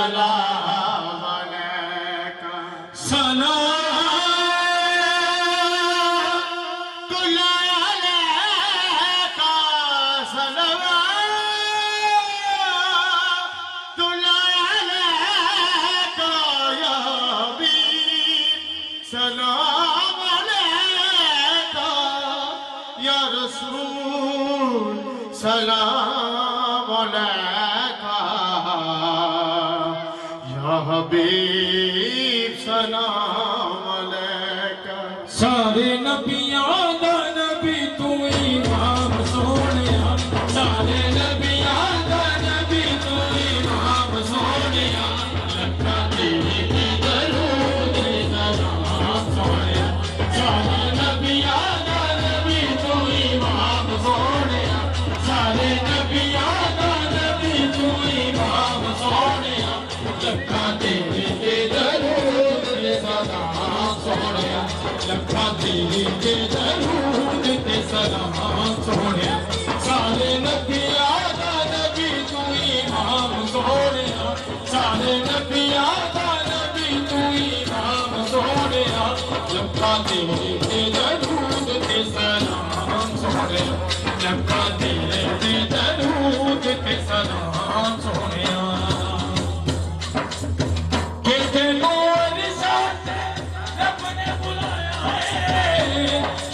सलाम अलैका सलाम अलैका या रसूल सलाम अलैका या हबीब सलाम अलैका। सारे नबियां दा नबी तू इमाम सोनिया, सारे नबियां दा नबी तू इमाम सोनिया, लखा तेरी की दरूद सलाम सोनिया, सारे नबियां दा नबी तू इमाम सोनिया, सारे नबियां दा नबी तू इमाम सोनिया, लखा तेरी की दरूद सलाम सोनिया, लखा तेरी के दरूद ते सलाम सोनिया, सारे नबियां दा नबी तू इमाम सोनिया, सारे नबियां दा नबी तू इमाम सोनिया, लखा तेरी के दरूद ते सलाम सोनिया, लखा तेरी के दरूद ते सलाम सोनिया।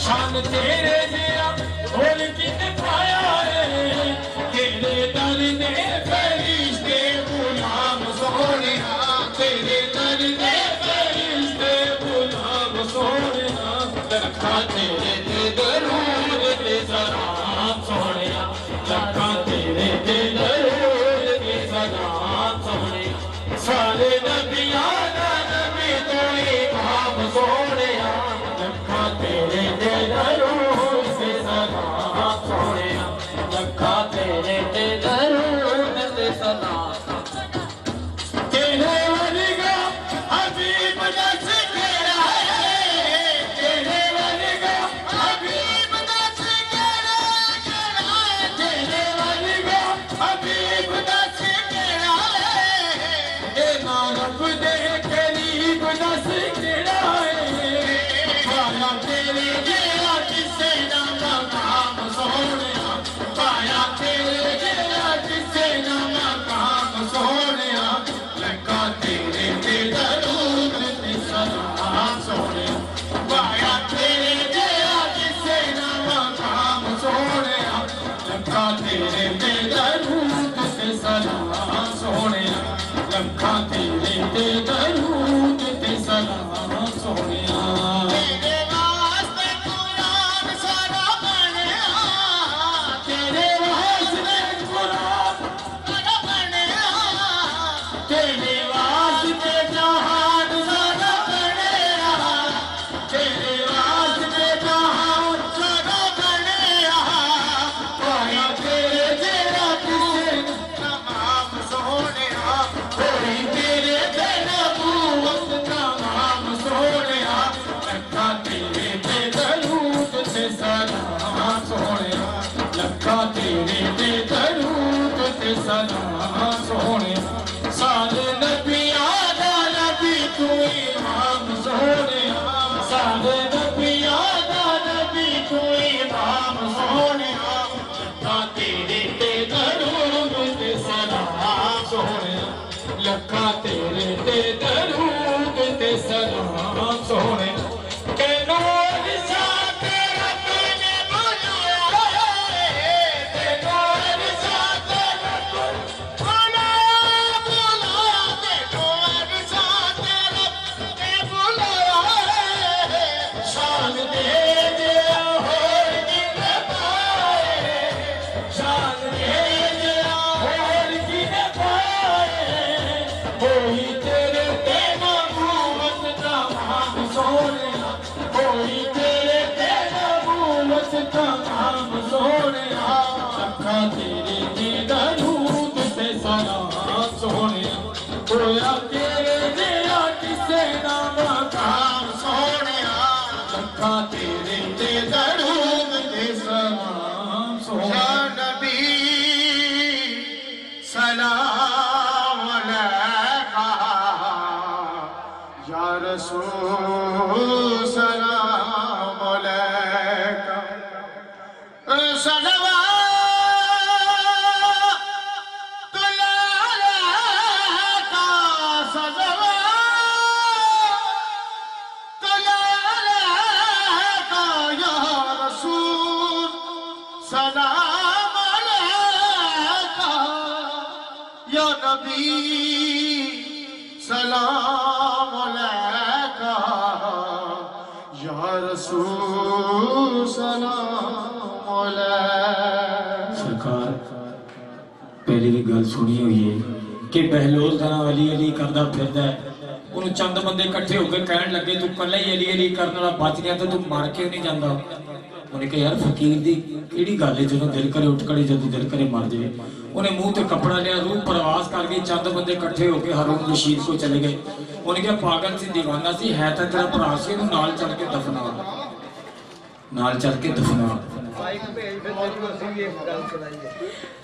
शान तेरे दिया बोल किने पाया है, तेरे दर ने फरिश्ते गुलाम सोनिया, तेरे दर ने फरिश्ते गुलाम सोनिया, लखा तेरे ते दरूद ते सलाम सोनिया, लखा तेरे ते दरूद ते सलाम सोनिया, सारे नबियां दा नबी तू इमाम सोनिया, लखा तेरे ते दरूद ते सलाम सोनिया, लखा तेरे ते दरूद ते सलाम। तेरे वर्गा हबीब दस केड़ा है, तेरे वर्गा हबीब दस केड़ा है, तेरे वर्गा हबीब दस केड़ा है, ए मानव दे करीब दस केड़ा है, पाया तेरे जेड़ा किसे ना मकाम सोनिया, पाया तेरे जेड़ा किसे ना मकाम सोनिया, लखा तेरे ते दरूद ते सलाम सोनिया, पाया तेरे जेड़ा किसे ना मकाम सोनिया, लखा तेरे ते दरूद ते सलाम सोनिया, लखा तेरे ते दरूद ते सलाम सोनिया। तेरे वास्ते कुरान सारा बनया, तेरे वास्ते कुरान सारा बनया, तेरे वास्ते जहान सारा बनया, तेरे वास्ते जहान सारा बनया, पाया तेरे जेड़ा किसे तमाम सोनिया, कोई तेरे ते नबूवत तमाम सोनिया, लखा तेरे ते दरूद ते सलाम सोनिया, लखा तेरे ते दरूद ते सलाम सोनिया, सारे नबियां दा नबी तू इमाम सोनिया, सारे नबियां दा नबी तू इमाम सोनिया, लखा तेरे ते दरूद ते सलाम सोनिया, लखा तेरे ते दरूद ते सलाम सोनिया। के नूर सा तेरा तूने बुलाया है, के नूर सा तेरा तूने बुलाया, बुलाया, के नूर सा तेरा तूने बुलाया है, शान दे दिया होर किने पाए, शान दे दिया होर किने पाए, कोई तेरे ते रसूल सलाम अलैका सलाम अलैका या नबी सलाम अलैका या रसूल सलाम अलैका। सरकार पहले भी गल सुनी हुई है कि बहलोल तरह अली अली करदा फिरदा है। उन्होंने चंद बंदे इकट्ठे होकर कहन लगे तू कला ही अली अली करने वाला बच गया तो तू मर क्यों नहीं जाता। उन्हें कहा यार फकीर दी केड़ी गल है जो दिल करे उठ खड़े जो दिल करे मर जाए। उन्हें मुंह ते कपड़ा लिया रूह प्रवास कर गई। चंद बंदे इकट्ठे होकर हारून रशीद को चले गए। उन्हें कहा पागल सी दीवाना सी है तो तेरा भरा सी नाल चल के दफना नाल चल के दफना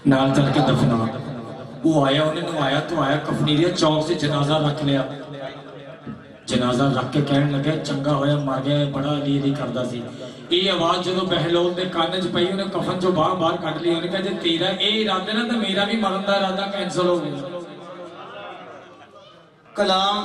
नाल चल के दफना। वो आया उन्हें नवाया तो आया कफनीरिया चौक से जनाजा रख लिया। जनाजा रख के कहने लगे चंगा होया मर गया बड़ा अली अली करदा सी। ये आवाज जो बहलोल के कान च पई उन्हें कफन चो बाहर कट लिया। उन्हें कहा जे तेरा ये इरादा ना तो मेरा भी मरन का इरादा कैंसल हो गया। कलाम